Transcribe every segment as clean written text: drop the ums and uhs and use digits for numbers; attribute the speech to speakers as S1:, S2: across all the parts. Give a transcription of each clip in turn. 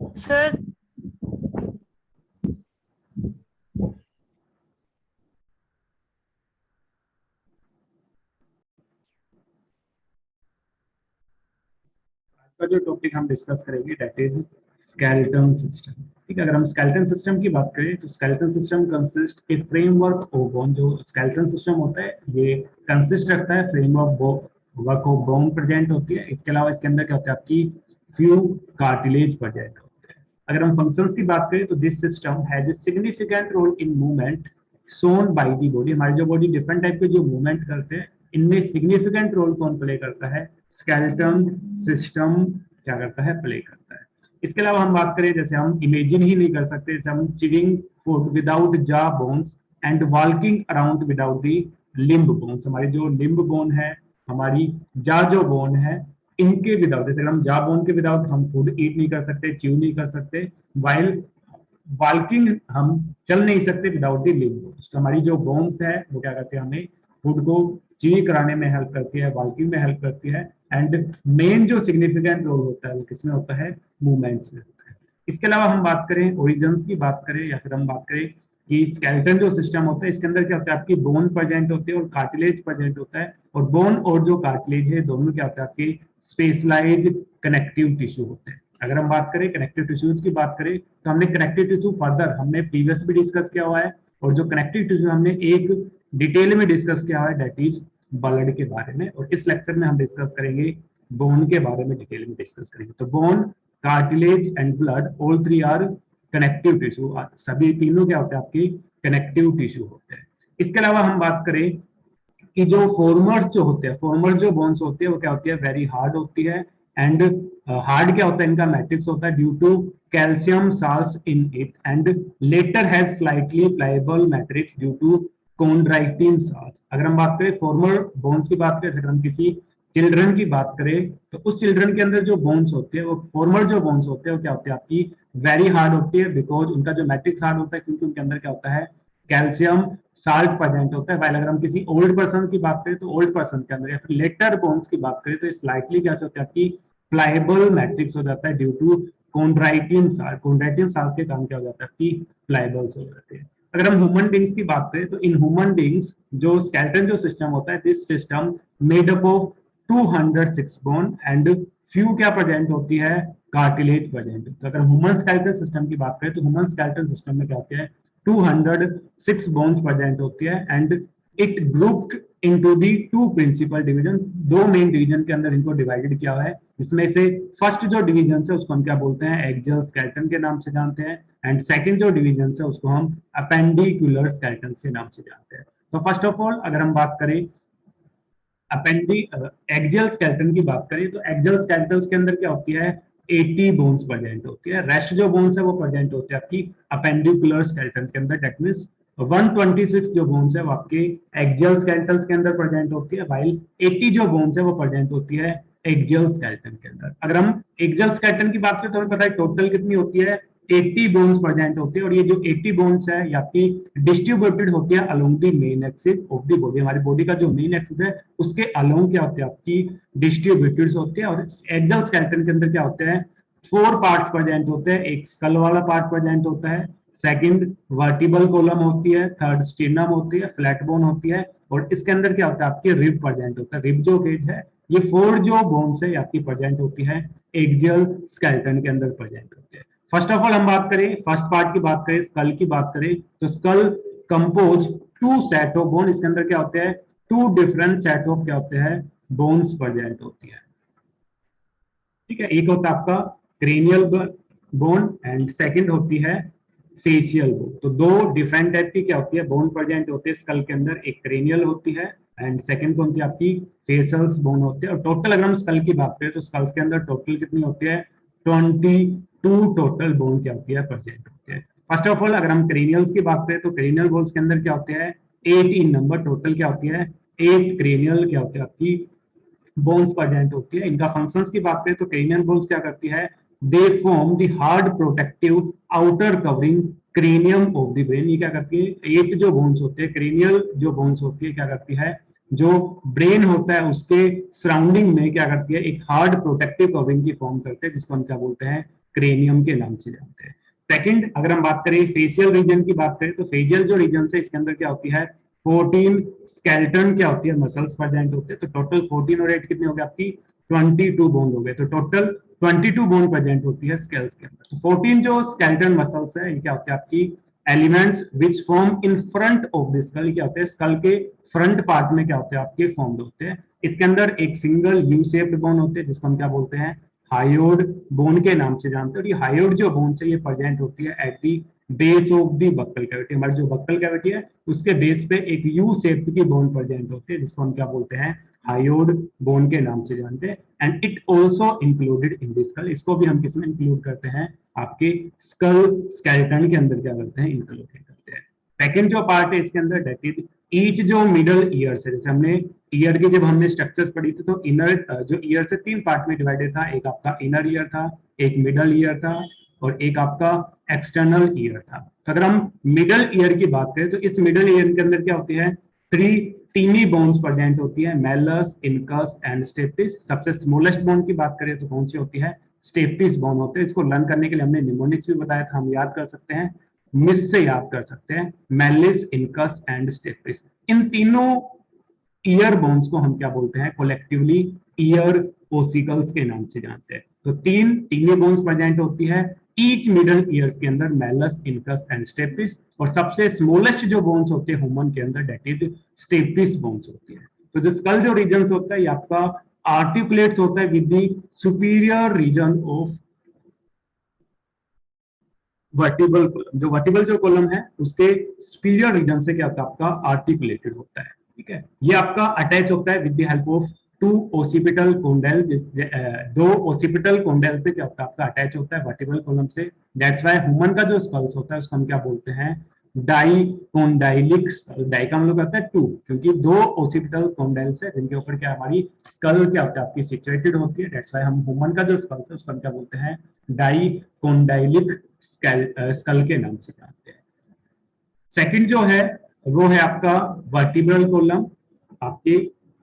S1: Sir
S2: का जो topic हम डिस्कस करेंगे दैट इज स्केलेटन सिस्टम। ठीक है, अगर हम स्केलेटन सिस्टम की बात करें तो skeleton system consist A framework of bone. जो स्केलेटन सिस्टम होता है ये कंसिस्ट रखता है framework work of bone present होती है। इसके अलावा इसके अंदर क्या होता है, आपकी फ्यू कार्टिलेज प्रेजेंट होते हैं। अगर हम फंक्शंस की बात करें तो this system has a significant role in movement shown by the body. हमारी जो बॉडी डिफरेंट टाइप के जो मूवमेंट करते हैं इनमें सिग्निफिकेंट रोल कौन प्ले करता है, स्केलेटन सिस्टम क्या करता है, प्ले करता है। इसके अलावा हम बात करें, जैसे हम इमेजिन ही नहीं कर सकते, जैसे हम चिविंग फूड विदाउट जा bones and walking around without the limb bones. हमारी जो लिम्ब बोन है, हमारी जा जो बोन है, इनके विदाउट, जैसे हम जा बोन के विदाउट हम फूड ईट नहीं कर सकते, च्यू नहीं कर सकते, वाइल वॉकिंग हम चल नहीं सकते विदाउट दी लिम्ब बोन्स। तो हमारी जो बोन्स है वो क्या करते हैं, हमें फूड को ची कराने में हेल्प करती है, वॉकिंग में हेल्प करती है। एंड मेन जो सिग्निफिकेंट रोल होता है वो किसमें होता है, मूवमेंट्स में होता है। इसके अलावा हम बात करें ओरिजिन्स की बात करें, या फिर हम बात करें कि स्केलेटन जो सिस्टम होता है इसके अंदर क्या होता है, आपकी बोन प्रेजेंट होती है और कार्टिलेज प्रेजेंट होता है। और बोन और जो कार्टिलेज है दोनों क्या होता है, आपके स्पेशलाइज कनेक्टिव टिश्यू होते हैं। अगर हम बात करें कनेक्टिव टिश्यूज की बात करें तो हमने कनेक्टिव टिश्यू फर्दर हमने प्रीवियस भी डिस्कस किया हुआ है, और जो कनेक्टिव टिश्यू हमने एक डिटेल में डिस्कस किया हुआ है दैट इज ब्लड के बारे में। और इस लेक्चर में हम डिस्कस करेंगे बोन के बारे में, डिटेल में डिस्कस करेंगे। तो bone, cartilage and blood all three are connective tissue. सभी तीनों क्या होते हैं, आपके कनेक्टिव टिश्यू होते हैं। इसके अलावा हम बात करें कि जो फॉर्मर्स जो होते हैं, फॉर्मर जो बोन्स होते हैं वो क्या होती है, वेरी हार्ड होती है। एंड हार्ड क्या होता है, इनका मैट्रिक्स होता है due to calcium salts in it, and later has slightly pliable matrix due to chondroitin salt. अगर हम बात करें फॉर्मर बोन्स की बात करें, अगर हम किसी चिल्ड्रन की बात करें तो उस चिल्ड्रन के अंदर जो बोन्स होते हैं वो फॉर्मर जो बोन्स होते हैं वो क्या होते हैं, आपकी वेरी हार्ड होती है, बिकॉज उनका जो मैट्रिक्स हार्ड होता है क्योंकि उनके अंदर क्या होता है, कैल्शियम साल्ट प्रेजेंट होता है। वाइल अगर हम किसी ओल्ड पर्सन की बात करें तो ओल्ड पर्सन के अंदर, या फिर लेटर बोन्स की बात करें तो स्लाइटली क्या होता है, आपकी प्लायबल मैट्रिक्स हो जाता है due to chondroitin salt. कोंड्राइटिन salt के कारण क्या हो जाता है, आपकी प्लायबल्स हो जाते हैं। अगर हम ह्यूमन बींग्स की बात करें तो इन ह्यूमन बींग्स जो स्केलेटन जो सिस्टम होता है, this system made up of 206 bone and few क्या प्रेजेंट होती है, कार्टिलेज प्रेजेंट होती है। अगर ह्यूमन स्केलेटन सिस्टम की बात करें तो ह्यूमन स्केलेटन सिस्टम में क्या होता है, 206 बोन्स प्रेजेंट होती है। And it grouped into the two principal division. दो मेन डिवीजन के अंदर इनको डिवाइडेड किया हुआ है। इसमें से फर्स्ट जो डिवीजन है उसको हम क्या बोलते हैं, एक्सियल स्केलेटन के नाम से जानते हैं। एंड सेकंड जो डिवीजन है उसको हम अपेंडिकुलर स्केलेटन के नाम से जानते हैं। तो फर्स्ट ऑफ ऑल अगर हम बात करें अपेंडी एक्सियल स्केलेटन की बात करें तो एक्सियल स्केलेटन के अंदर क्या होती है, 80 बोन्स प्रेजेंट होती है। रेस्ट जो बोन्स है वो प्रेजेंट होते हैं आपकी अपेंडिकुलर स्केलेटन के अंदर। दैट मींस 126 जो बोन्स है वो आपके एक्सियल स्केलेटन के अंदर प्रेजेंट होती है, वाइल 80 जो बोन्स है वो प्रेजेंट होती है एक्सियल स्केलेटन के अंदर। अगर हम एक्सियल स्केलेटन की बात करें तो हमें पता है टोटल कितनी होती है, 80 बोन्स प्रेजेंट होती है। और ये जो 80 बोन्स है ये आपकी डिस्ट्रीब्यूटेड होती है along the main axis of the body. हमारी बॉडी का जो मेन एक्सिस है उसके अलोंग क्या होते हैं, आपकी डिस्ट्रीब्यूटेड होते हैं। और एक्सियल स्केलेटन के अंदर क्या होते हैं, 4 पार्ट प्रेजेंट होते हैं। एक स्कल वाला पार्ट प्रेजेंट होता है, सेकंड वर्टिबल कॉलम होती है, थर्ड स्टेनम होती है, फ्लैट बोन होती है, और इसके अंदर क्या होता है, आपके रिब प्रेजेंट होता है। रिब जो गेज है, ये 4 जो बोन्स है आपकी प्रेजेंट होती है एक्सियल स्केलेटन के अंदर प्रेजेंट होते हैं। फर्स्ट ऑफ ऑल हम बात करें फर्स्ट पार्ट की बात करें, स्कल की बात करें तो skull compose 2 set of bone. इसके अंदर क्या होते हैं, 2 डिफरेंट सेट ऑफ क्या होते हैं, बोन्स प्रेजेंट होती है। ठीक है, एक होता है आपका क्रेनियल बोन एंड सेकंड होती है फेशियल बोन। तो दो डिफरेंट टाइप की क्या होती है, बोन प्रेजेंट होते हैं स्कल के अंदर। एक क्रेनियल होती है एंड सेकंड कौन सी आपकी फेशियल बोन होती है। और टोटल अगर हम स्कल की बात करें तो स्कल के अंदर टोटल कितनी होती है, 22 टोटल बोन क्या होती है, प्रेजेंट होती है। फर्स्ट ऑफ ऑल अगर हम क्रेनियल्स की बात करें तो क्रेनियल बोन्स के अंदर क्या होते हैं, 18 नंबर टोटल क्या होती है, 8 क्रेनियल क्या होती है आपकी बोन्स प्रेजेंट होती है। इनका फंक्शंस की बात करें तो क्रेनियल बोन्स क्या करती है, they form the hard protective outer covering cranium of the brain. ये क्या करती है, 8 जो बोन्स होते हैं क्रेनियल जो बोन्स होती है क्या करती है, जो ब्रेन होता है उसके सराउंडिंग में क्या करती है, एक हार्ड प्रोटेक्टिव कवरिंग की फॉर्म करते हैं जिसको हम क्या बोलते हैं, क्रेनियम के नाम से जानते हैं। सेकंड, अगर हम बात करें फेशियल रीजन की बात करें तो फेशियल जो रीजन है इसके अंदर क्या होती है 14 स्केलेटन क्या होती है मसल्स प्रेजेंट होते हैं। तो टोटल 14 और 8 कितने हो गए आपकी 22 बोन हो गए। तो टोटल 22 बोन प्रेजेंट होती है स्केल्स के अंदर। तो 14 जो स्केलेटन मसल्स है ये क्या होते हैं आपकी elements which form in front of the skull. क्या होते हैं स्कल के फ्रंट पार्ट में क्या होते हैं आपके फॉर्म्ड होते हैं। इसके अंदर एक सिंगल यू शेप्ड बोन होते हैं जिसको हम क्या बोलते हैं हायोड बोन के नाम से जानते हैं। और ये हायोड जो बोन है ये प्रेजेंट होती है at the base of the buccal cavity. हमारी जो बक्कल कैविटी है उसके बेस पे एक यू शेप की बोन प्रेजेंट होती है जिसको हम क्या बोलते हैं हायोड बोन के नाम से जानते हैं। And it also included in the skull. इसको भी हम किसमें इंक्लूड करते हैं आपके स्कल स्केलेटन के अंदर क्या करते हैं इंक्लूड करते हैं। सेकेंड जो पार्ट है इसके अंदर दैट इज ईच जो मिडल ईयर है। जैसे हमने ईयर की जब हमने स्ट्रक्चर्स पढ़ी थी तो इनर जो ईयर से 3 पार्ट में डिवाइडेड था। एक आपका इनर ईयर था, एक मिडल ईयर था और एक आपका एक्सटर्नल ईयर था। तो अगर हम मिडल ईयर की बात करें तो इस मिडल ईयर के अंदर क्या होती है 3 टीनी बोन्स प्रेजेंट होती है मेलस इनकस एंड स्टेपिस। सबसे स्मॉलेस्ट बोन की बात करें तो कौन सी होती है स्टेपिस बोन होते हैं। इसको लर्न करने के लिए हमने निमोनिक्स भी बताया था, हम याद कर सकते हैं मिस से याद कर सकते हैं मेलिस इनकस एंड स्टेपिस। इन तीनों ईयर बोन्स को हम क्या बोलते हैं कोलेक्टिवली ईयर ओसिकल्स के नाम से जानते हैं। तो 3 टीनी बोन्स प्रेजेंट होती है ईच मिडल ईयर के अंदर मेलस इनकस एंड स्टेपिस। और सबसे स्मॉलेस्ट जो बोन्स होते हैं ह्यूमन के अंदर डेट इज स्टेपिस बोन्स होती है। तो जो स्कल जो रीजन होता है ये आपका आर्टिकुलेट्स होता है with the superior region of vertebral column. जो वर्टिबल जो कॉलम है उसके सुपीरियर रीजन से क्या होता है आपका आर्टिकुलेटेड होता है। ठीक है, ये आपका अटैच होता है with the help of 2 occipital condyle. 2 occipital condyle से क्या होता है आपका अटैच होता है वर्टिबल कॉलम से। दैट्स व्हाई ह्यूमन का जो स्कल्स होता है उसको हम क्या बोलते हैं डाइकोंडाइलिक स्कल। डाई का हम लोग कहते हैं 2 क्योंकि 2 ओसिपिटल कोंडेल्स है जिनके ऊपर क्या हमारी स्कल क्या होता है आपकी सिचुएटेड होती है। दैट्स व्हाई हम ह्यूमन का जो स्कल्स है उसको हम क्या बोलते हैं डाइकोंडाइलिक स्कल के नाम से जानते हैं। सेकंड जो है वो है आपका वर्टिब्रल कॉलम आपके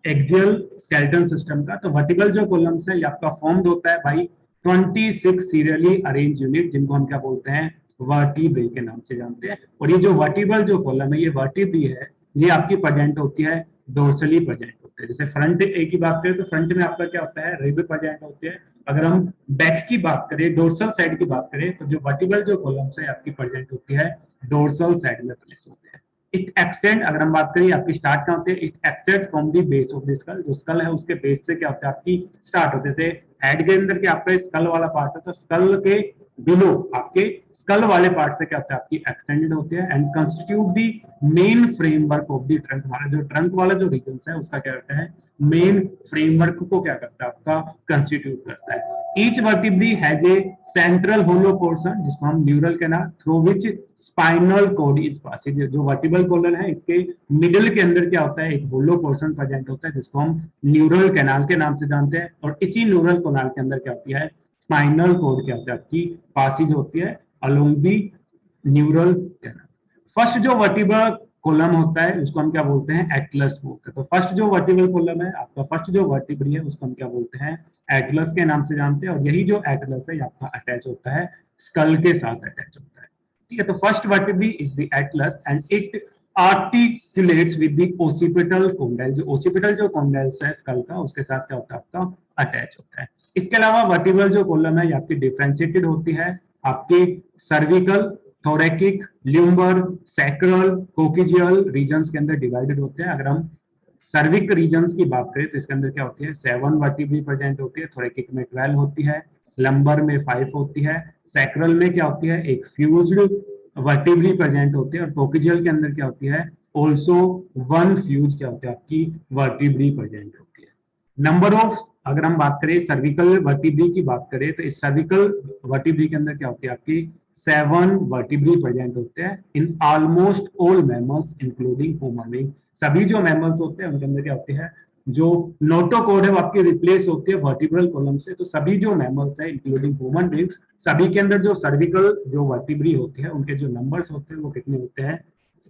S2: एक्सियल स्केलेटन सिस्टम का। तो वर्टिब्रल जो कॉलम है ये आपका फॉर्म्ड होता है भाई 26 सीरियली अरेंज यूनिट जिनको हम क्या बोलते हैं वर्टिब्रे के नाम से जानते हैं। और ये जो वर्टिब्रल जो कॉलम है ये वर्टिब्री है ये आपकी प्रेजेंट होती है डोर्सली प्रेजेंट होते हैं। जैसे फ्रंट ए की बात करें तो फ्रंट में आपका क्या होता है रिब प्रेजेंट होते हैं। अगर हम बैक की बात करें डोर्सल साइड की बात करें तो जो वर्टिब्रल जो कॉलम्स है आपकी प्रेजेंट होती है डोर्सल साइड में प्लेस होते हैं। इट एक्सटेंड अगर हम बात करें आपकी स्टार्ट कहां होती है it extend from the base of the skull. जो स्कल है उसके बेस से क्या होता है आपकी स्टार्ट होते थे। हेड के अंदर के आपका स्कल वाला पार्ट है तो स्कल के बिलो आपके स्कल वाले पार्ट से क्या होता है आपकी एक्सटेंडेड होती है and constitute the main framework of the trunk. हमारा जो ट्रंक वाला जो रीजन है उसका क्या करता है मेन फ्रेमवर्क को क्या करता है आपका कंस्टिट्यूट करता है। Each vertebra has a central hollow portion जिसको हम neural canal through which spinal cord is passing. जो वर्टिब्रल कॉलम है इसके मिडिल के अंदर क्या होता है एक होलो पोर्शन प्रेजेंट होता है जिसको हम न्यूरल कैनाल के नाम से जानते हैं। और इसी न्यूरल कैनाल के अंदर क्या होती है स्पाइनल कॉर्ड क्या होता है आपकी पासिंग होती है along the neural canal. First जो वर्टिब्रल कॉलम होता है उसको हम क्या बोलते हैं एटलस बोलते हैं। तो फर्स्ट जो वर्टिब्रल कॉलम है आपका फर्स्ट जो वर्टिब्री है उसको हम क्या बोलते हैं एटलस के नाम से जानते हैं। और यही जो एटलस है आपका अटैच होता है स्कल के साथ अटैच होता है। ठीक है, तो first vertebrae is the Atlas and it articulates with the occipital condyle. जो ओसिपिटल जो कोंडाइल्स है स्कल का उसके साथ क्या होता है आपका अटैच होता है। इसके अलावा वर्टिब्रल जो कॉलम है ये आपकी डिफरेंशिएटेड होती है आपके cervical thoracic lumbar sacral coccygeal regions के अंदर डिवाइडेड होते हैं। अगर हम सर्विक रीजन्स की बात करें तो इसके अंदर क्या होती है 7 वर्टिब्री प्रेजेंट होती है। थोरेकिक में 12 होती है, लंबर में 5 होती है, सैक्रल में क्या होती है एक फ्यूज्ड वर्टिब्री प्रेजेंट होती है और कोकिजियल के अंदर क्या होती है ऑल्सो 1 फ्यूज क्या होती है आपकी वर्टिब्री प्रेजेंट होती है। नंबर ऑफ अगर हम बात करें सर्विकल वर्टिब्री की बात करें तो इस सर्विकल वर्टिब्री के अंदर क्या होती है आपकी 7 वर्टिब्री प्रेजेंट होते हैं in almost all mammals including human being. सभी जो मैमल्स होते हैं उनके अंदर क्या होती है जो नोटोकॉर्ड है वो आपकी रिप्लेस होती है वर्टिब्रल कॉलम से। तो सभी जो मैमल्स है इंक्लूडिंग ह्यूमन बीइंग्स सभी के अंदर जो सर्विकल जो वर्टिब्री होती है उनके जो नंबर्स होते हैं वो कितने होते हैं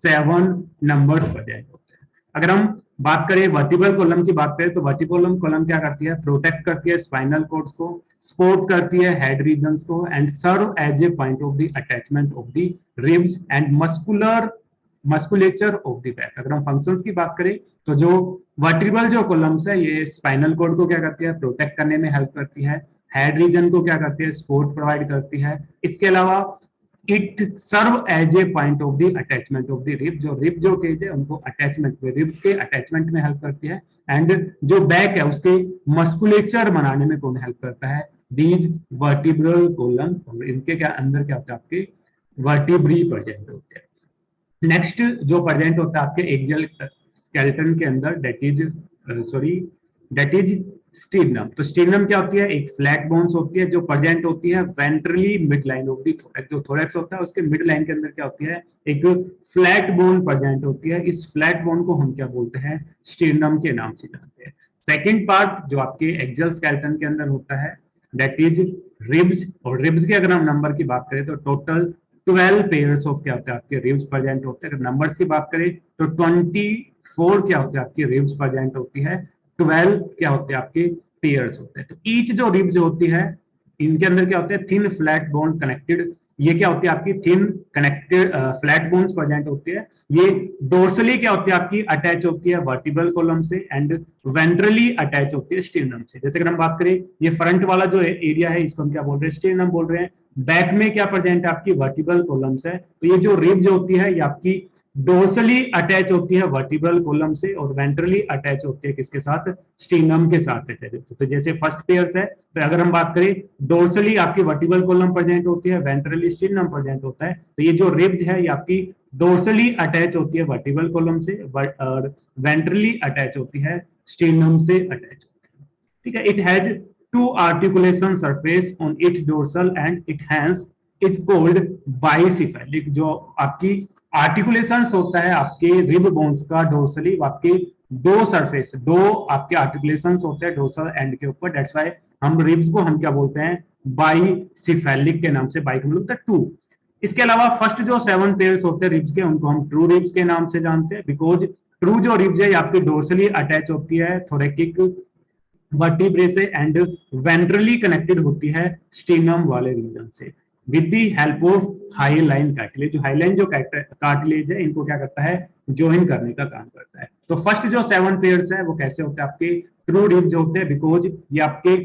S2: 7 नंबर्स प्रेजेंट होते हैं। अगर हम बात करें वर्टिब्रल कॉलम की, बात करें तो वर्टिब्रल कॉलम क्या करती है, प्रोटेक्ट करती है स्पाइनल कॉर्ड्स को, सपोर्ट करती है हेड रीजन्स को, and serve as a point of the attachment of the ribs and musculature of the back. अगर हम फंक्शंस की बात करें तो जो वर्टिब्रल जो कॉलम्स है ये स्पाइनल कॉर्ड को क्या करती है, प्रोटेक्ट करने में हेल्प करती है, हेड रीजन को क्या करती है, सपोर्ट प्रोवाइड करती है। इसके अलावा it serve as a point of the attachment of the rib, जो रिब जो केज है उनको अटैचमेंट में, रिब के अटैचमेंट में हेल्प करती है, एंड जो बैक है उसके मस्कुलेचर बनाने में कौन हेल्प करता है, दीज वर्टिब्रल कॉलम, और इनके क्या अंदर क्या होता है, आपके वर्टिब्री प्रेजेंट होते हैं। नेक्स्ट जो प्रेजेंट होता है आपके एक्सियल स्केलेटन के अंदर, दैट इज स्टीर्नम। तो स्टीर्नम क्या होती है, एक फ्लैट बोन्स होती है जो प्रेजेंट होती है ventrally mid line of the thorax. जो थोरैक्स होता है उसके मिड लाइन के अंदर क्या होती है, एक फ्लैट बोन प्रेजेंट होती है। इस फ्लैट बोन को हम क्या बोलते हैं, स्टीर्नम के नाम से जानते हैं। सेकेंड पार्ट जो आपके एक्सियल स्केलेटन के अंदर होता है दैट इज रिब्स, और रिब्स के अगर हम नंबर की बात करें तो टोटल 12 पेयर्स ऑफ क्या होते हैं आपके रिब्स प्रेजेंट होते हैं। अगर नंबर्स की बात करें तो 24 क्या होते हैं आपकी रिब्स प्रेजेंट होती है, 12 क्या होते हैं आपके पेयर्स होते हैं। तो ईच जो रिब्स होती है इनके अंदर क्या होते हैं, थिन फ्लैट बोन कनेक्टेड, ये क्या होती है आपकी thin connected flat bones present होती है। ये डोर्सली क्या होती है आपकी अटैच होती है वर्टिब्रल कॉलम से, एंड वेंट्रली अटैच होती है स्टीर्नम से। जैसे अगर हम बात करें ये फ्रंट वाला जो एरिया है इसको हम क्या बोल रहे हैं, स्टीर्नम बोल रहे हैं। बैक में क्या प्रेजेंट है आपकी वर्टिब्रल कॉलम्स है। तो ये जो रिब जो होती है ये आपकी डोर्सली अटैच होती है वर्टिब्रल कॉलम से, और वेंट्रली अटैच होती है किसके साथ, स्टीर्नम के साथ अटैच होती है। तो जैसे फर्स्ट पेयर्स है तो अगर हम बात करें डोर्सली आपकी वर्टिब्रल कॉलम प्रेजेंट होती है, वेंट्रली स्टीर्नम प्रेजेंट होता है। तो ये जो रिब्स है ये आपकी डोर्सली अटैच होती है वर्टिब्रल कॉलम से, और वेंट्रली अटैच होती है स्टीर्नम से अटैच होती है। ठीक है, it has two articulation surface on its dorsal end it has it's called bicephalic. जो आपकी आर्टिकुलेशन होता है आपके रिब बोन्स का डोर्सली, आपके दो सरफेस, दो आपके आर्टिकुलेशन होते हैं डोर्सल एंड के ऊपर, दैट्स व्हाई हम रिब्स को हम क्या बोलते हैं, बाइसिफेलिक के नाम से, बाई हम लोग टू। इसके अलावा फर्स्ट जो 7 पेयर्स होते हैं रिब्स के उनको हम ट्रू रिब्स के नाम से जानते हैं, बिकॉज ट्रू जो रिब्स है आपके डोर्सली अटैच होती है थोरैकिक वर्टिब्रे से, एंड वेंट्रली कनेक्टेड होती है स्टीर्नम वाले रीजन से with the help of highline cartilage. जो हाईलाइन जो कार्टिलेज है इनको क्या करता है, ज्वाइन करने का काम करता है। तो फर्स्ट जो 7 पेयर्स है वो कैसे होते हैं आपके ट्रू रिब्स होते हैं, बिकॉज ये आपके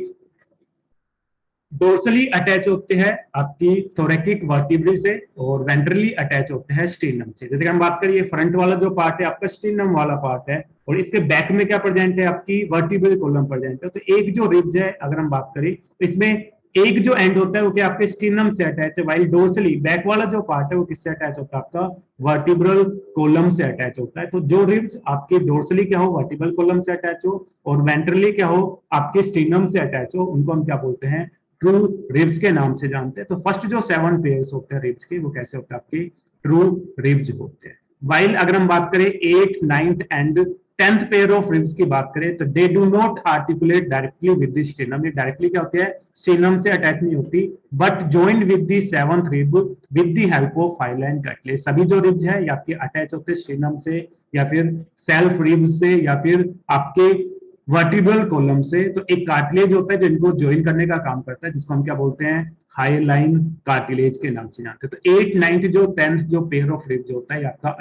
S2: डोर्सली अटैच होते हैं आपकी थोरैकिक वर्टिब्रे से, और वेंट्रली अटैच होते हैं स्टीर्नम से। जैसे हम बात करिए फ्रंट वाला जो पार्ट है आपका स्टीर्नम वाला पार्ट है, और इसके बैक में क्या प्रेजेंट है आपकी वर्टिब्रल कॉलम प्रेजेंट है। तो एक जो रिब्स है अगर हम बात करें तो इसमें एक जो एंड होता है वो क्या आपके स्टीर्नम से अटैच है, वाइल डोर्सली बैक वाला जो पार्ट है वो किससे अटैच होता है, आपका वर्टिब्रल कॉलम से अटैच होता है। तो जो रिब्स आपके डोर्सली क्या हो वर्टिब्रल कॉलम से अटैच हो, और वेंट्रली क्या हो आपके स्टीर्नम से अटैच हो, उनको हम क्या बोलते हैं, ट्रू रिब्स के नाम से जानते हैं। तो फर्स्ट जो 7 पेयर्स होते हैं रिब्स के वो कैसे होते हैं आपके ट्रू रिब्स होते हैं। वाइल अगर हम बात करें 8th 9th and 10th pair of ribs की बात करें तो they do not articulate directly with the sternum. ये डायरेक्टली क्या होते हैं, स्टीर्नम से अटैच नहीं होती, but joined with the 7th rib with the help of highline cartilage. सभी जो रिब्स है ये आपके अटैच होते हैं स्टीर्नम से, या फिर सेल्फ रिब्स से, या फिर आपके वर्टिब्रल कॉलम से। तो एक कार्टिलेज होता है जो इनको ज्वाइन करने का काम करता है, जिसको हम क्या बोलते हैं, हाईलाइन कार्टिलेज के नाम से जानते हैं। तो 8th 9th जो 10th जो पेयर ऑफ रिब्स होता है आपका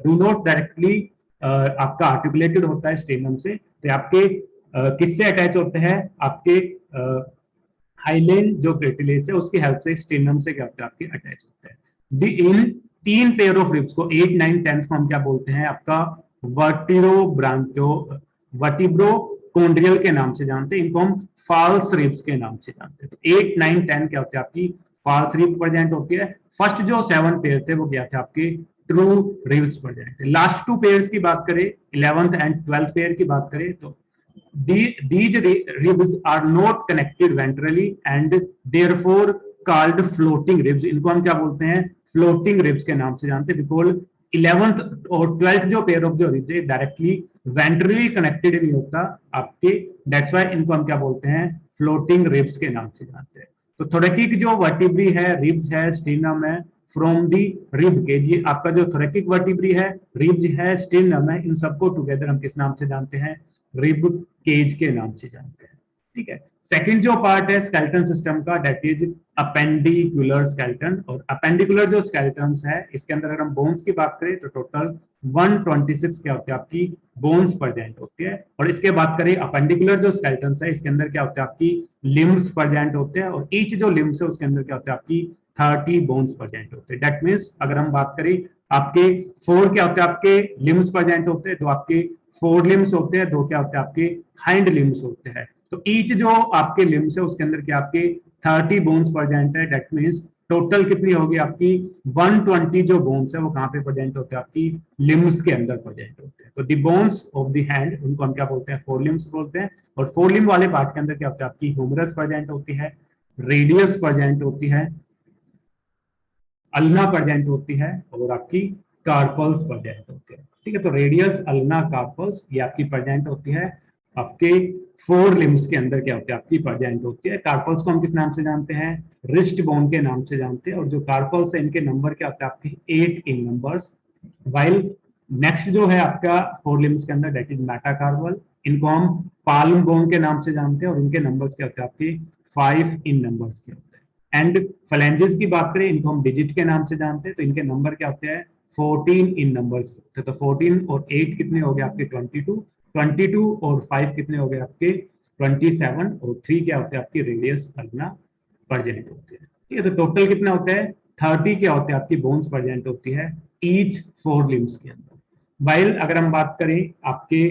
S2: डू नॉट डायरेक्टली आपका आर्टिकुलेटेड होता है स्टीर्नम से। तो आपके किससे अटैच होते हैं, आपके हाईलाइन जो कार्टिलेज है उसकी हेल्प से स्टीर्नम से क्या होता है, आपके अटैच होता है। इन 3 पेयर ऑफ रिब्स को 8th 9th 10th को हम क्या बोलते हैं, आपका वर्टिब्रोकोन्ड्रियल के नाम से जानते हैं। इनको हम फॉल्स रिब्स के नाम से जानते हैं। तो 8 9 10 क्या होते हैं, आपकी फॉल्स रिब प्रेजेंट होती है। फर्स्ट जो 7 पेयर थे वो क्या थे, आपके ट्रू रिब्स प्रेजेंट थे। लास्ट 2 पेयर्स की बात करें 11th एंड 12th पेयर की बात करें तो these ribs are not connected ventrally and therefore called floating ribs। इनको हम क्या बोलते हैं, फ्लोटिंग रिब्स के नाम से जानते हैं, बिकॉज 11th और 12th जो पेयर ऑफ जो रिब्स है डायरेक्टली वेंट्रली कनेक्टेड नहीं होता आपके, दैट्स व्हाई इनको हम क्या बोलते हैं, फ्लोटिंग रिब्स के नाम से जानते हैं। तो थोरैकिक जो वर्टिब्री है, रिब्स है, स्टीर्नम है, फ्रॉम दी रिब केज, ये आपका जो थोरेकिक वर्टिब्री है, रिब्स है, स्टेर्नम है, इन सबको टुगेदर हम किस नाम से जानते हैं, रिब केज के नाम से जानते हैं। ठीक है, सेकंड जो पार्ट है स्केलेटन सिस्टम का, दैट इज अपेंडिकुलर स्केलेटन। और अपेंडिकुलर जो स्केलेटन्स है, इसके अंदर अगर हम बोन्स की बात करें तो टोटल 126 क्या होती है आपकी बोन्स प्रेजेंट होती है। और इसके बात करें अपेंडिकुलर जो स्केलेटन्स है, इसके अंदर क्या होता है आपकी लिम्स प्रेजेंट होते हैं, और ईच जो लिम्स है उसके अंदर क्या होता है आपकी 30 बोन्स प्रेजेंट होते हैं। दैट मीन्स अगर हम बात करें आपके 4 क्या होते हैं आपके लिम्स प्रेजेंट होते हैं, तो आपके 4 लिम्स होते हैं, 2 क्या होते हैं आपके हाइंड लिम्स होते हैं। तो ईच जो आपके लिम्स है उसके अंदर क्या आपके 30 बोन्स प्रेजेंट है। दैट मीन्स टोटल कितनी होगी आपकी 120 जो बोन्स है वो कहां पे प्रेजेंट होते हैं आपकी लिम्स के अंदर प्रेजेंट होते हैं। तो दी बोन्स ऑफ द हैंड, उनको हम क्या बोलते हैं, 4 लिम्स बोलते हैं। और 4 लिम्ब वाले पार्ट के अंदर क्या होता है आपकी ह्यूमरस प्रेजेंट होती है, रेडियस प्रेजेंट होती है, अल्ना प्रेजेंट होती है, और आपकी कार्पल्स प्रेजेंट होते हैं। ठीक है, तो रेडियस, अल्ना, कार्पल्स ये आपकी प्रेजेंट होती है आपके 4 लिम्स के अंदर क्या होती है आपकी प्रेजेंट होती है। कार्पल्स को हम किस नाम से जानते हैं, रिस्ट बोन के नाम से जानते हैं। और जो कार्पल्स है इनके नंबर क्या होते हैं आपके 8 इन नंबर्स। वाइल नेक्स्ट जो है आपका 4 लिम्स के अंदर दैट इज मेटाकार्पल, इनको हम पाल्म बोन के नाम से जानते हैं, और इनके नंबर्स क्या होते हैं आपके 5 इन नंबर्स के होते हैं। एंड फ्लैंजेस की बात करें, इनको हम डिजिट के नाम से जानते हैं, तो इनके नंबर क्या होते हैं 14 इन नंबर्स होते हैं। तो 14 और 8 कितने हो गए आपके 22, 22 और 5 कितने हो गए आपके 27, और 3 क्या होते हैं आपकी रेडियस अल्ना प्रेजेंट होते हैं। ठीक है, तो टोटल कितना होता है 30 क्या होते हैं आपकी बोन्स प्रेजेंट होती है ईच 4 लिम्स के अंदर। वाइल अगर हम बात करें आपके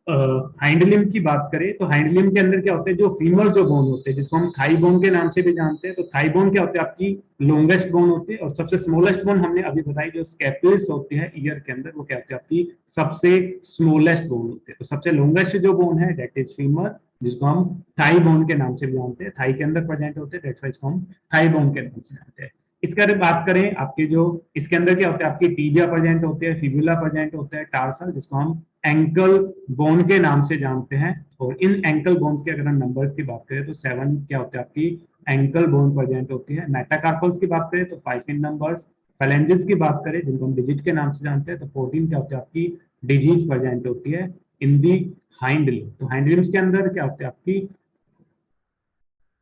S2: हाइंड लिम्ब की बात करें, तो हाइंड लिम्ब के अंदर क्या होते हैं जो फीमर जो बोन होते हैं, जिसको हम थाई बोन के नाम से भी जानते हैं। तो थाई बोन क्या होते हैं आपकी लॉन्गेस्ट बोन होती है, और सबसे स्मॉलेस्ट बोन हमने अभी बताई जो स्कैपुलिस होती है ईयर के अंदर, वो क्या होती है आपकी सबसे स्मॉलेस्ट बोन होती है। तो सबसे लॉन्गेस्ट जो बोन है दैट इज फीमर, जिसको हम थाई बोन के नाम से भी जानते हैं, थाई के अंदर प्रेजेंट होते हैं, दैट्स व्हाई इसको हम थाई बोन के नाम से जानते हैं। इसके अगर बात करें आपके जो इसके अंदर क्या होता है आपकी टीबिया प्रेजेंट होते हैं, फिबुला प्रेजेंट होता है, टार्सल जिसको हम एंकल बोन के नाम से जानते हैं। और इन एंकल बोन्स के अगर हम नंबर्स की बात करें तो 7 क्या होते हैं आपकी एंकल बोन प्रेजेंट होती है। मेटाकार्पल्स की बात करें तो 5 इन नंबर्स। फैलेंजेस की बात करें जिनको हम डिजिट के नाम से जानते हैं, तो 14 क्या होती है आपकी डिजिट प्रेजेंट होती है इन दी हाइंड लिम्ब। तो हाइंड लिम्स के अंदर क्या होते हैं आपकी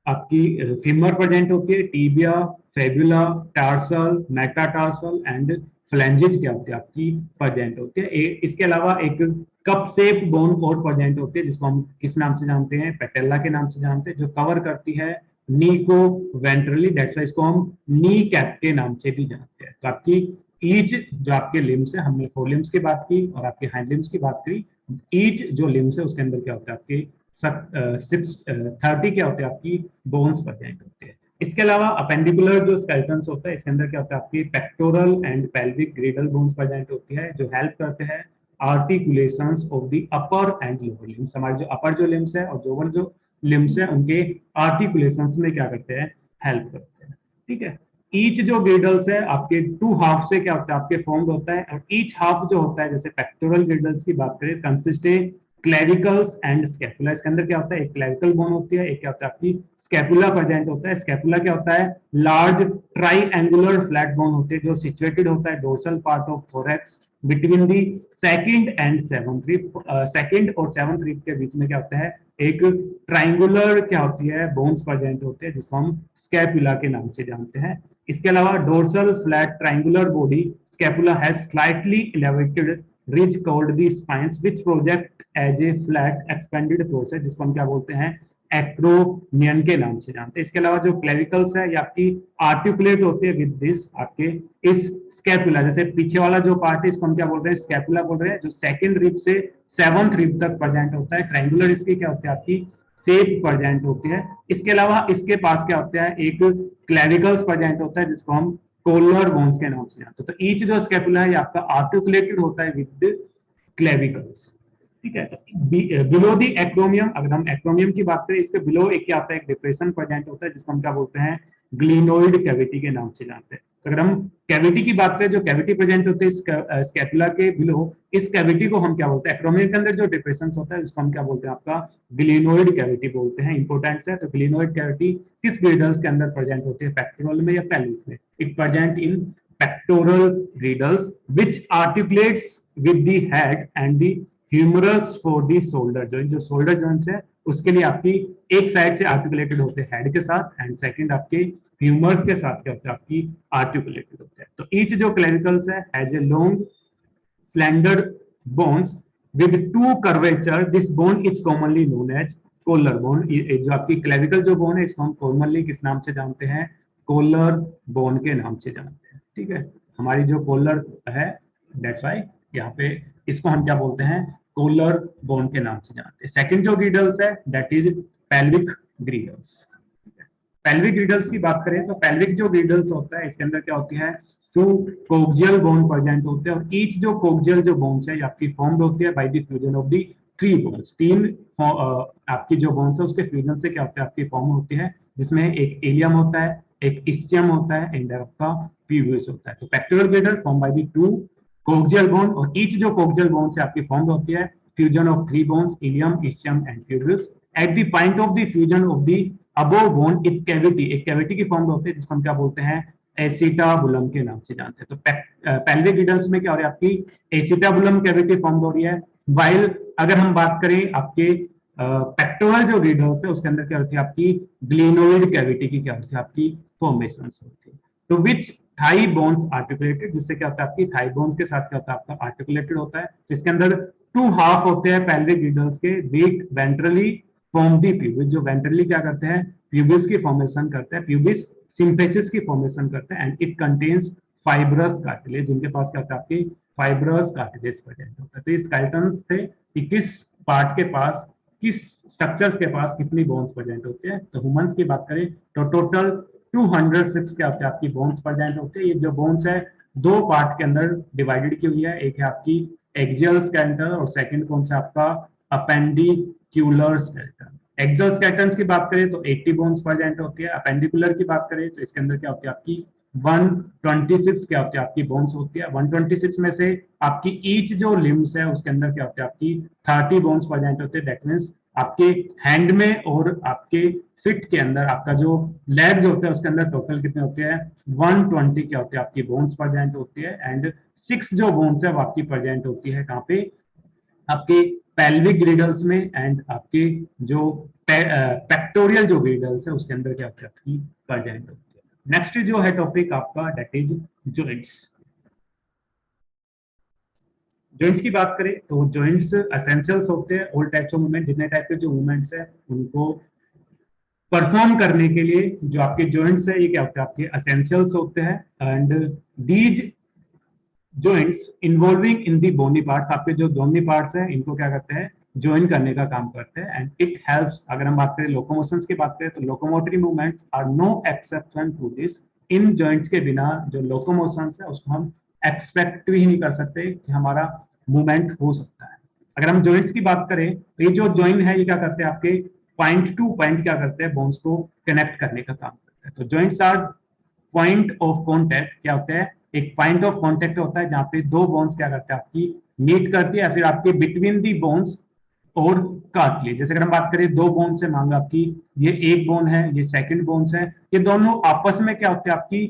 S2: आपकी फीमर प्रेजेंट होती है, tibia, fibula, tarsal, metatarsal and phalanges क्या होती है आपकी प्रेजेंट होती है। इसके अलावा एक कप शेप बोन और प्रेजेंट होती है, जिसको हम किस नाम से जानते हैं, पेटेला के नाम से जानते हैं, जो कवर करती है नी को वेंट्रली, दैट्स व्हाई इसको हम नी कैप के नाम से भी जानते हैं। तो आपकी ईच जो आपके लिम्स है, हमने 4 लिम्स की बात की और आपके हाइंड लिम्स की बात की, ईच जो लिम्स है उसके अंदर क्या होता है आपके 30 क्या होते हैं आपकी बोन्स प्रेजेंट होते हैं। इसके अलावा अपेंडिकुलर जो स्केलेटन्स होता है, इसके अंदर क्या होता है आपकी pectoral and pelvic Gradle bones present होती है, जो हेल्प करते हैं articulations of the upper and lower limbs. हमारे जो अपर जो लिम्स है और लोअर जो लिम्स है उनके आर्टिकुलेशंस में क्या करते हैं, हेल्प करते हैं। ठीक है, ईच जो ग्रेडल्स है आपके 2 हाफ से क्या होता है आपके फॉर्म्ड होता है, और ईच हाफ जो होता है, जैसे पेक्टोरल ग्रेडल्स की बात करें, कंसिस्ट क्लेविकल्स एंड स्कैपुला। इसके अंदर क्या होता है, एक क्लेविकल बोन होती है, एक क्या होता है आपकी स्कैपुला प्रेजेंट होता है। स्कैपुला क्या होता है, लार्ज ट्राइएंगुलर फ्लैट बोन होते हैं, जो सिचुएटेड होता है dorsal part of thorax between the second and seventh rib. Second और सेवंथ रिब के बीच में क्या होता है, एक ट्राइंगुलर क्या होती है बोन्स प्रेजेंट होते हैं, जिसको हम स्कैपुला के नाम से जानते हैं। इसके अलावा dorsal flat triangular body scapula has slightly elevated ridge called the spines which project as a flat expanded process, जिसको हम क्या बोलते हैं, एक्रोमियन के नाम से जानते हैं। इसके अलावा जो क्लेविकल्स है ये आपकी आर्टिकुलेट होते हैं विद दिस आपके इस स्कैपुला, जैसे पीछे वाला जो पार्ट है इसको हम क्या बोल रहे हैं, स्कैपुला बोल रहे हैं, जो सेकंड रिब से सेवंथ रिब तक प्रेजेंट होता है। ट्रायंगुलर इसकी क्या होती है आपकी शेप प्रेजेंट होती है। इसके अलावा इसके पास क्या होता है, एक क्लेविकल्स प्रेजेंट होता है, जिसको हम कोलर बोन्स के नाम से जानते हैं। तो ईच जो स्कैपुला है ये आपका आर्टिकुलेटेड होता है विद क्लेविकल्स। ठीक है, बिलो दी एक्रोमियम, अगर हम एक्रोमियम की बात करें, इसके बिलो एक क्या होता है, एक डिप्रेशन प्रेजेंट होता है, जिसको हम क्या बोलते हैं, ग्लिनोइड कैविटी के नाम से जानते हैं। तो अगर हम कैविटी की बात करें, जो कैविटी प्रेजेंट होते हैं स्कैपुला के बिलो, इस कैविटी को हम क्या बोलते हैं, एक्रोमियम के अंदर जो डिप्रेशन होता है उसको हम क्या बोलते हैं, आपका ग्लिनोइड कैविटी बोलते हैं। इंपोर्टेंट है, तो ग्लिनोइड कैविटी किस ग्रेडल्स के अंदर प्रेजेंट होती है, पेक्टोरल में या पेल्विस में, It present in pectoral girdles which articulates with the head and the humerus for the shoulder joint. जो shoulder joints है उसके लिए आपकी एक साइड से आर्टिकुलेटेड होते हैं हेड के साथ एंड सेकंड आपके ह्यूमर्स के साथ क्या होता है आपकी आर्टिकुलेटेड होता है. तो ईच जो क्लेविकल्स है has a long slender bones with two curvature. This bone is commonly known as collar bone. जो आपकी क्लेविकल जो बोन है इसको हम कॉमनली किस नाम से जानते हैं, कोलर बोन के नाम से जानते हैं. ठीक है, हमारी जो कोलर है दैट्स व्हाई यहाँ पे इसको हम क्या बोलते हैं, कोलर बोन के नाम से जानते हैं. सेकंड जो ग्रीडल्स है दैट इज पेल्विक ग्रीडल्स. पेल्विक ग्रीडल्स की बात करें तो पेल्विक जो ग्रीडल्स होता है इसके अंदर क्या होती है, टू कोक्सियल बोन प्रेजेंट होते हैं और ईच जो कोक्सियल जो बोन्स है आपकी फॉर्म्ड होती है by the fusion of the three bones. तीन आपकी जो बोन्स है उसके फ्यूजन से क्या होता है आपकी फॉर्म होती है, जिसमें एक एलियम होता है, एक इस्चियम होता है एंड आपका प्यूबिस होता है. तो pectoral girdle form by the two coxal bone और ईच जो कोक्सियल बोन से आपकी फॉर्म होती है fusion of three bones ilium, ischium and pubis. At the point of the fusion of the above bone एक कैविटी, एक cavity की form होती है जिसको हम क्या बोलते हैं, एसिटाबुलम के नाम से जानते हैं. तो पेल्विक ग्रीडल्स में क्या हो रही है आपकी एसिटाबुलम कैविटी फॉर्म हो रही है. वाइल अगर हम बात करें आपके पेक्टोरल जो ग्रीडल्स है उसके अंदर क्या होती है आपकी ग्लिनोइड कैविटी की क्या होती है आपकी फॉर्मेशन होती है. तो विच थाई बोन्स आर्टिकुलेटेड, जिससे क्या होता है आपकी थाई बोन्स के साथ क्या होता है आपका आर्टिकुलेटेड होता है. तो इसके अंदर टू हाफ होते हैं पेल्विक ग्रीडल्स के, बीट वेंट्रली फॉर्म दी प्यूबिस. जो वेंट्रली क्या करते हैं प्यूबिस की फॉर्मेशन करते हैं, प्यूबिस सिंथेसिस की फॉर्मेशन करते हैं and it contains fibrous cartilage, जिनके पास क्या होता है आपकी फाइब्रस कार्टिलेज प्रेजेंट होता है. तो इस स्केलेटन्स से कि किस पार्ट के पास, किस स्ट्रक्चर्स के पास कितनी बोन्स प्रेजेंट होते हैं. तो ह्यूमंस की बात करें तो टोटल 206 क्या होते हैं आपकी बोन्स प्रेजेंट होते हैं. ये जो बोन्स है दो पार्ट के अंदर डिवाइडेड की हुई है, एक है आपकी एक्सियल स्केलेटन और सेकंड कौन सा आपका अपेंडिक्यूलर स्केलेटन. एक्सियल स्केलेटन की बात करें तो 80 बोन्स प्रेजेंट होती है. अपेंडिकुलर की बात करें तो इसके अंदर क्या होती है आपकी 126 क्या होती है आपकी बोन्स होती है. 126 में से आपकी ईच जो लिम्स है उसके अंदर क्या होती है आपकी 30 बोन्स प्रेजेंट होते हैं. दैट मींस आपके हैंड में और आपके फिट के अंदर आपका जो लेग्स होते हैं उसके अंदर टोटल कितने होते हैं 120 क्या होते हैं आपकी बोन्स प्रेजेंट होती है. एंड 6 जो बोन्स है वो आपकी प्रेजेंट होती है कहाँ पे, आपके पेल्विक ग्रीडल्स में एंड आपके जो पेक्टोरियल जो ग्रीडल्स है उसके अंदर क्या होती है आपकी प्रेजेंट होती है. नेक्स्ट जो है टॉपिक आपका दैट इज जॉइंट्स. जॉइंट्स की बात करें तो जॉइंट्स एसेंशियल्स होते हैं. ऑल टाइप्स ऑफ मूवमेंट, जितने टाइप के जो मूवमेंट्स है उनको परफॉर्म करने के लिए जो आपके जॉइंट्स है ये क्या होते हैं आपके एसेंशियल्स होते हैं. And these joints involving in the bony parts, आपके जो बोनी पार्ट्स हैं इनको क्या करते हैं ज्वाइन करने का काम करते हैं. एंड इट हेल्प्स, अगर हम बात करें लोकोमोशंस की बात करें तो locomotory movements are no exception to this. इन जॉइंट्स के बिना जो लोकोमोशंस है उसको हम एक्सपेक्ट भी नहीं कर सकते कि हमारा मूवमेंट हो सकता है. अगर हम जॉइंट्स की बात करें तो ये जो जॉइन है ये क्या करते हैं आपके पॉइंट टू पॉइंट क्या करते हैं बोन्स को कनेक्ट करने का काम करते हैं. तो joints are point of contact, क्या होते हैं एक पॉइंट ऑफ कॉन्टेक्ट होता है जहां पे दो बोन्स क्या करते हैं आपकी मीट करती है या फिर आपके बिटवीन दी बोन्स और कार्टिलेज. जैसे अगर हम बात करें दो बोन्स है, मांग आपकी ये एक बोन है ये सेकंड बोन्स है, ये दोनों आपस में क्या होते हैं आपकी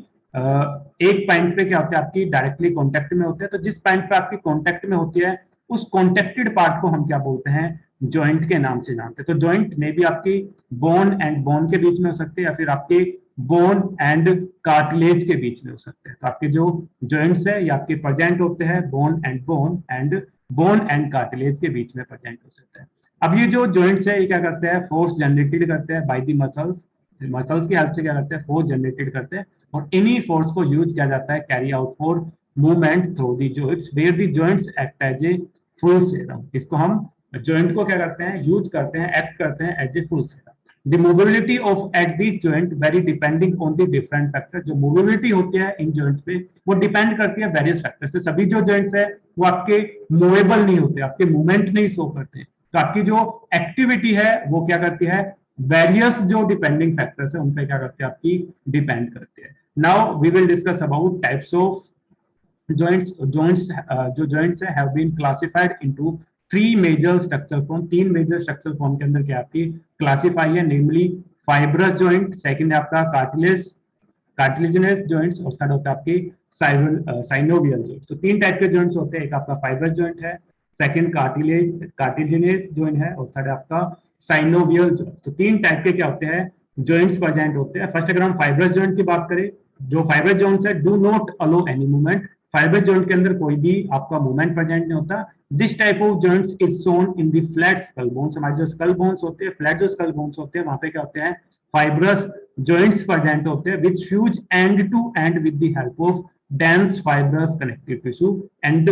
S2: एक पॉइंट पे क्या होते हैं आपकी डायरेक्टली कॉन्टेक्ट में होते हैं. तो जिस पॉइंट पे आपकी कॉन्टेक्ट में होती है उस कॉन्टेक्टेड पार्ट को हम क्या बोलते हैं जॉइंट के नाम से जानते हैं. तो जॉइंट में भी आपकी बोन एंड बोन के बीच में हो सकते हैं या फिर आपके बोन एंड कार्टिलेज के बीच में हो सकते हैं. तो आपके जो जॉइंट्स है ये आपके प्रेजेंट होते हैं बोन एंड कार्टिलेज के बीच में प्रेजेंट हो सकते हैं. अब ये जो जॉइंट्स है ये क्या करते हैं फोर्स जनरेटेड करते हैं बाय द मसल्स. मसल्स की हेल्प से क्या करते हैं फोर्स जनरेटेड करते हैं और इन्हीं फोर्स को यूज किया जाता है carry out for movement through the joints where the joints act as a fulcrum. इसको हम जॉइंट को क्या करते हैं यूज करते हैं एक्ट करते हैं as a fulcrum. The mobility of at these joint vary depending on the different factors. जो mobility होती है इन joints पे वो डिपेंड करती है various factors से. सभी जो joints है वो आपके मूवेबल नहीं होते, आपके मूवमेंट नहीं शो करते. तो आपकी जो एक्टिविटी है वो क्या करती है वेरियस जो डिपेंडिंग फैक्टर्स है उन पे क्या करते हैं आपकी डिपेंड करते हैं. Now we will discuss about types of joints. जो joints है have been classified into three major structure form. तीन मेजर स्ट्रक्चर फॉर्म के अंदर क्या आपकी क्लासिफाई है नेमली फाइब्रस जॉइंट, सेकंड है आपका कार्टिलेज कार्टिलेजिनस जॉइंट्स और थर्ड होता है आपकी साइनोवियल जॉइंट। तो तीन टाइप के जॉइंट्स होते हैं, एक आपका फाइब्रस जॉइंट है, सेकंड कार्टिलेजिनस जॉइंट है और थर्ड आपका साइनोवियल जॉइंट। तो तीन टाइप के क्या होते हैं जॉइंट्स प्रेजेंट होते हैं। फर्स्ट अगर हम फाइब्रस जॉइंट की बात करें, जो फाइब्रस जॉइंट्स है do not allow any movement, fibrous joint के अंदर कोई भी आपका मूवमेंट प्रेजेंट नहीं होता। This type of joints is shown in the flat skull bones. हमारे जो स्कल बोन्स होते हैं, फ्लैट जो स्कल बोन्स होते हैं, वहां पे क्या होते हैं फाइब्रस जॉइंट्स प्रेजेंट होते हैं which fuse end to end with the help of dense fibrous connective tissue and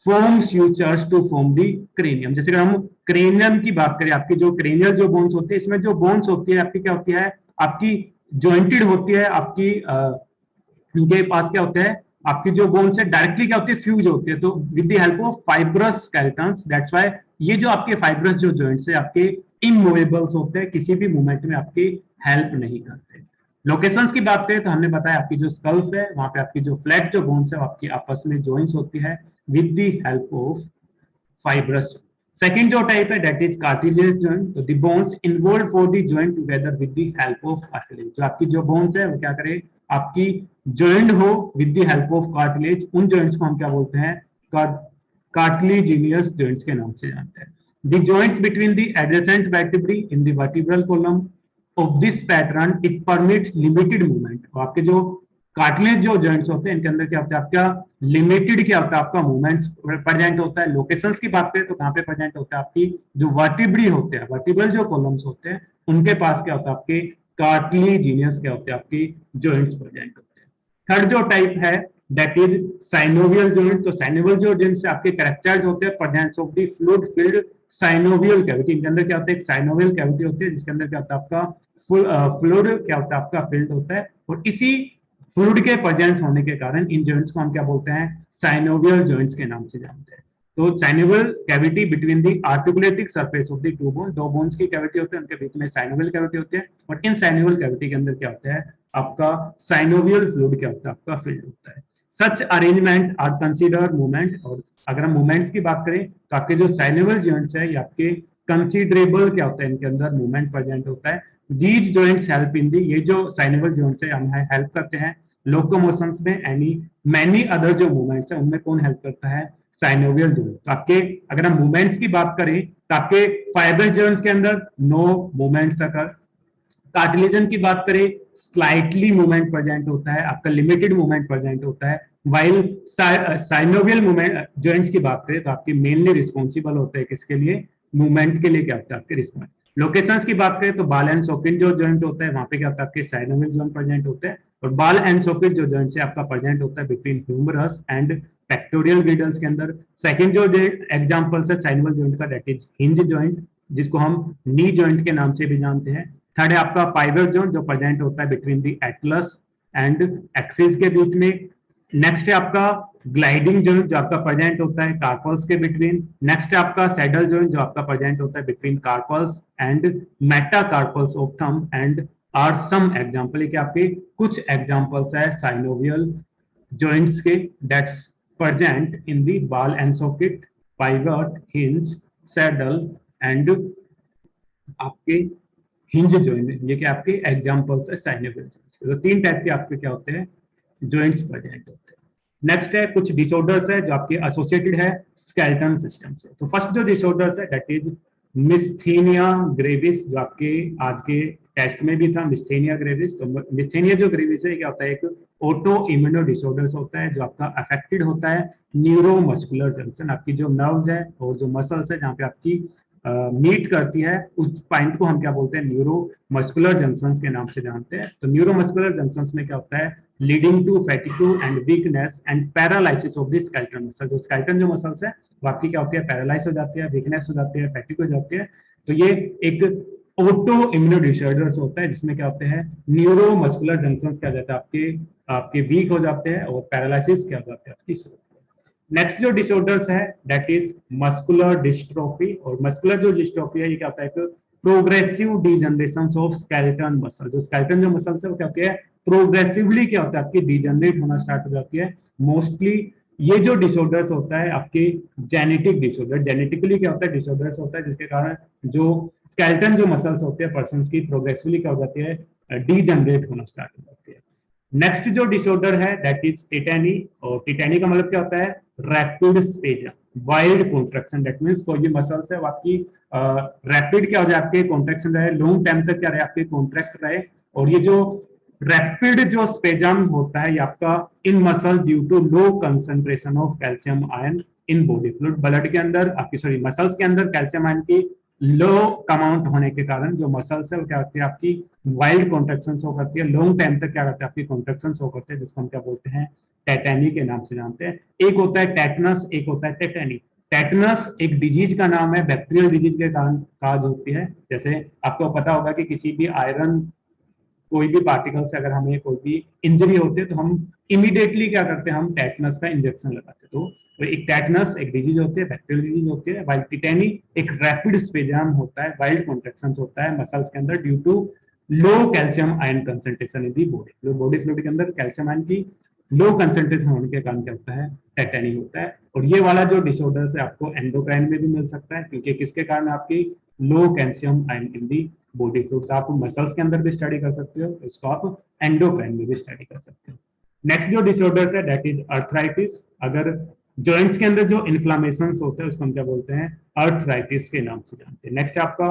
S2: form sutures to form the cranium। जैसे अगर हम क्रेनियम की बात करें, आपकी जो क्रेनियल जो बोन्स होती है, इसमें जो बोन्स होती है आपकी क्या होती है, आपकी जॉइंटेड होती है, आपकी इनके पास क्या होता है, आपकी जो बोन्स है डायरेक्टली क्या होती है फ्यूज होती है, तो with the help of fibrous skeletons, that's why ये जो आपके फाइब्रस जो जॉइंट्स है आपके इमूवेबल्स होते हैं, किसी भी मूवमेंट में आपकी हेल्प नहीं करते। लोकेशंस की बात करें तो हमने बताया आपकी जो स्कल्स है वहां पे आपकी जो फ्लैट जो बोन्स है आपकी आपस में जॉइंट्स होती है with the help of fibrous। Second जो type है that is cartilaginous joint, तो the bones involved for the joint together with the help of cartilage। जो आपकी जो bones है वो क्या करे, आपकी joint हो with the help of cartilage, उन joints को हम क्या बोलते हैं cartilaginous joints के नाम से जानते हैं। The joints between the adjacent vertebrae in the vertebral column of this pattern it permits limited movement। तो आपके जो कार्टिलेज जो जॉइंट्स होते हैं इनके अंदर क्या होता है आपका लिमिटेड क्या होता है आपका मूवमेंट्स प्रेजेंट होता है। लोकेशंस की बात करें तो कहां पे प्रेजेंट होता है, आपकी जो वर्टिब्री होते हैं, वर्टिब्रल जो कॉलम्स होते हैं उनके पास क्या होता है आपके कार्टिलेजिनियस क्या होते हैं आपकी जॉइंट्स प्रेजेंट होते हैं। थर्ड जो टाइप है दैट इज साइनोवियल जॉइंट। तो साइनोवियल जो जॉइंट्स आपके कैरेक्टर्स होते हैं presence of the fluid filled synovial cavity. इनके अंदर क्या होता है एक साइनोवियल कैविटी होती है जिसके अंदर क्या होता है आपका फ्लूइड क्या होता है आपका फिल्ड होता है, और इसी फ्लूइड के प्रेजेंस होने के कारण इन जॉइंट्स को हम क्या बोलते हैं साइनोवियल जॉइंट्स के नाम से जानते हैं। तो synovial cavity between the articulating surface of the two bone, दो बोन्स की कैविटी होती है उनके बीच में साइनोवियल कैविटी होती है, और इन साइनोवियल कैविटी के अंदर क्या होता है आपका साइनोवियल फ्लूइड क्या होता है आपका फिल्ड होता है। Such arrangement are considered movement. और अगर हम मूवमेंट्स की बात करें तो आपके जो साइनोवियल जॉइंट्स है ये आपके कंसीडरेबल क्या होता है इनके अंदर मूवमेंट प्रेजेंट होता है। दीज जॉइंट्स हेल्प इन दी, ये जो साइनोवियल जॉइंट्स है हमें हेल्प करते हैं लोकोमोशंस में, एनी मैनी अदर जो मूवमेंट्स है उनमें कौन हेल्प करता है साइनोवियल जॉइंट। तो आपके अगर हम मूवमेंट्स की बात करें तो आपके फाइब्रस जॉइंट्स के अंदर नो मूवमेंट्स अकर। कार्टिलेजन की बात करें स्लाइटली मूवमेंट प्रेजेंट होता है, आपका लिमिटेड मूवमेंट प्रेजेंट होता है। वाइल साइनोवियल मूवमेंट जॉइंट्स की बात करें तो आपके मेनली रिस्पॉन्सिबल होते हैं किसके लिए, मूवमेंट के लिए क्या होता है आपके रिस्पॉन्स। लोकेशंस की बात करें तो बाल एंड सॉकेट जो जॉइंट होता है वहां पे क्या होता है आपके साइनोवियल जॉइंट प्रेजेंट होते हैं, और बाल एंड सॉकेट जो जॉइंट है आपका प्रेजेंट होता है between humerus and pectoral girdles के अंदर। सेकंड जो एग्जांपल है साइनोवियल जॉइंट का दैट इज हिंज जॉइंट, जिसको हम नी जॉइंट के नाम से भी जानते हैं। थर्ड है आपका पाइवट जोन जो प्रेजेंट होता है between the Atlas and axis के बीच में। नेक्स्ट है आपका ग्लाइडिंग जोन जो आपका प्रेजेंट होता है कार्पल्स के बिटवीन। नेक्स्ट है आपका सैडल जोन जो आपका प्रेजेंट होता है between carpals and metacarpals of thumb and are some example के आपके कुछ एग्जांपल्स है साइनोवियल जॉइंट्स के that's present in the ball and socket, pivot, hinge, saddle and आपके हिंज जॉइंट। ये क्या आपके एग्जांपल्स है साइनोवियल जॉइंट्स। तो तीन टाइप के आपके क्या होते हैं जॉइंट्स प्रेजेंट होते हैं। नेक्स्ट है कुछ डिसऑर्डर्स है जो आपके एसोसिएटेड है स्केलेटन सिस्टम से। तो फर्स्ट जो डिसऑर्डर्स है दैट इज मिस्थेनिया ग्रेविस, जो आपके आज के टेस्ट में भी था मिस्थेनिया ग्रेविस। तो मिस्थेनिया जो ग्रेविस है क्या होता है एक ऑटो इम्यूनो डिसऑर्डर्स होता है जो आपका अफेक्टेड होता है न्यूरोमस्कुलर जंक्शन, आपकी जो नर्व्स है और जो मसल्स है जहाँ पे आपकी मीट करती है उस पॉइंट को हम क्या बोलते हैं न्यूरो मस्कुलर जंक्शंस के नाम से जानते हैं। तो न्यूरो मस्कुलर जंक्शंस में क्या होता है leading to fatigue and weakness and paralysis of the skeleton muscle. जो स्केलेटन जो मसल्स है वो आपकी क्या होती है पैरालाइज हो जाती है, वीकनेस हो जाती है, फैटिग हो जाती है। तो ये एक ऑटो इम्यूनो डिसऑर्डर्स होता है जिसमें क्या होते हैं न्यूरो मस्कुलर जंक्शंस क्या जाता है आपके आपके वीक हो जाते हैं और पैरालिसिस क्या हो जाती है आपकी। नेक्स्ट जो डिसऑर्डर्स है दैट इज मस्कुलर डिस्ट्रोफी। और मस्कुलर जो डिस्ट्रोफी है ये क्या होता है progressive degeneration of skeleton muscle. जो स्केलेटन जो मसल्स है वो क्या होती है प्रोग्रेसिवली क्या होता है आपकी डीजनरेट होना स्टार्ट हो जाती है। मोस्टली ये जो डिसऑर्डर्स होता है आपके जेनेटिक डिसऑर्डर, जेनेटिकली क्या होता है डिसऑर्डर्स होता है जिसके कारण जो स्केलेटन जो मसल्स होते हैं पर्सन की प्रोग्रेसिवली क्या हो जाती है डीजनरेट होना स्टार्ट हो जाती है। नेक्स्ट जो डिसऑर्डर है दैट इज टिटैनी, और टिटैनी का मतलब क्या होता है, rapid spasm wild contraction, that means कोई भी मसल्स है वो आपकी रैपिड क्या हो जाए, आपके कॉन्ट्रैक्शन रहे, लॉन्ग टाइम तक क्या रहे, आपके कॉन्ट्रैक्ट रहे। और ये जो रैपिड जो स्पेजम होता है ये आपका in muscle due to low concentration of calcium ion in body fluid, blood के अंदर आपकी सॉरी मसल्स के अंदर कैल्शियम आयन की लो अमाउंट होने के कारण जो मसल्स है वो क्या होती है, आपकी वाइल्ड कॉन्ट्रैक्शन शो करती है, लॉन्ग टाइम तक क्या करते हैं, आपकी कॉन्ट्रैक्शन शो करते हैं, जिसको हम क्या बोलते हैं, टेटेनी के नाम से जानते हैं। एक होता है टेटनस, एक होता है टेटेनी। टेटनस एक डिजीज का नाम है, बैक्टीरियल डिजीज के कारण काज होती है। जैसे आपको पता होगा कि किसी भी आयरन कोई भी पार्टिकल से अगर हमें कोई भी इंजरी होती है तो हम इमीडिएटली क्या करते हैं, हम टेटनस का इंजेक्शन लगाते हैं। तो एक टेटनस एक डिजीज होती है, बैक्टीरियल डिजीज होती है, वाइल टिटेनी एक रैपिड स्पेजम होता है, वाइल्ड कॉन्ट्रैक्शन होता है मसल्स के अंदर due to low calcium ion concentration in the body, body fluid के अंदर कैल्शियम आयन की लो कंसेंट्रेशन होने के कारण क्या होता है, टेटेनी होता है। और ये वाला जो डिसऑर्डर है आपको एंडोक्राइन में भी मिल सकता है, क्योंकि किसके कारण, आपकी low calcium ion in the body fluid. तो आप मसल्स के अंदर भी स्टडी कर सकते हो, इसको आप एंडोक्राइन में भी स्टडी कर सकते हो। नेक्स्ट जो डिसऑर्डर्स है दैट इज अर्थराइटिस। अगर जॉइंट्स के अंदर जो इन्फ्लामेशन होते हैं उसको हम क्या बोलते हैं, अर्थराइटिस के नाम से जानते हैं। नेक्स्ट आपका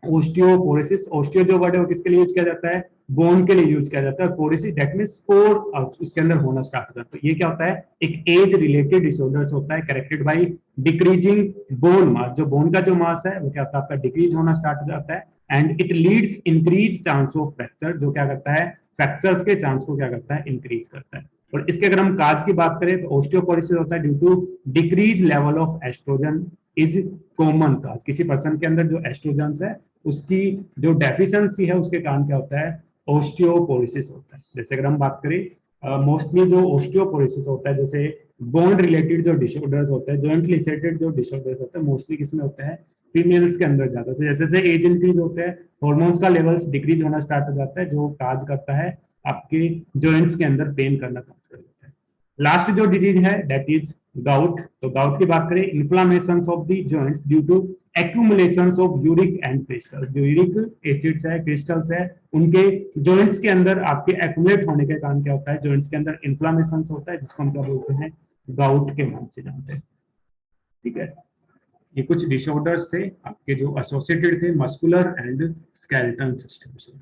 S2: ओस्टियोपोरोसिस। ओस्टियो जो वर्ड है वो किसके लिए यूज किया जाता है, बोन के लिए यूज किया जाता है। पोरोसिस दैट मींस पोर उसके अंदर होना स्टार्ट हो जाता है। तो ये क्या होता है, एक एज रिलेटेड डिसऑर्डर्स होता है corrected by decreasing bone mass. जो बोन का जो मास है वो क्या होता है, आपका डिक्रीज होना स्टार्ट हो जाता है, and it leads increase chance of fracture, जो क्या करता है, फ्रैक्चर्स के चांस को क्या करता है, इंक्रीज करता है। और इसके अगर हम काज की बात करें तो ओस्टियोपोरोसिस होता है due to decrease level of estrogen is common cause. किसी पर्सन के अंदर जो एस्ट्रोजन है उसकी जो डेफिशिएंसी है उसके कारण क्या होता है, ओस्टियोपोरोसिस होता है। जैसे अगर हम बात करें मोस्टली जो ओस्टियोपोरोसिस होता है, जैसे बोन रिलेटेड जो डिसऑर्डर्स होते हैं, जॉइंट रिलेटेड जो डिसऑर्डर्स होते हैं, मोस्टली किसमें होते हैं, फीमेल्स के अंदर ज्यादा। तो जैसे जैसे एज इंक्रीज होते हैं हॉर्मोन्स का लेवल्स डिक्रीज होना स्टार्ट हो जाता है, जो काज करता है आपके जॉइंट्स के अंदर पेन करना स्टार्ट कर देता है। लास्ट जो डिजीज है दैट इज गाउट। तो गाउट की बात करें, inflammation of the joints due to accumulations of uric and crystals. जो यूरिक एसिड्स है, क्रिस्टल्स है, उनके जॉइंट्स के अंदर आपके एक्यूमुलेट होने के कारण क्या होता है, जॉइंट्स के अंदर इन्फ्लामेशन होता है, जिसको हम क्या बोलते हैं, गाउट के नाम से जानते हैं। ठीक है, ये कुछ डिसऑर्डर्स थे आपके जो एसोसिएटेड थे मस्कुलर एंड स्केलेटल सिस्टम से।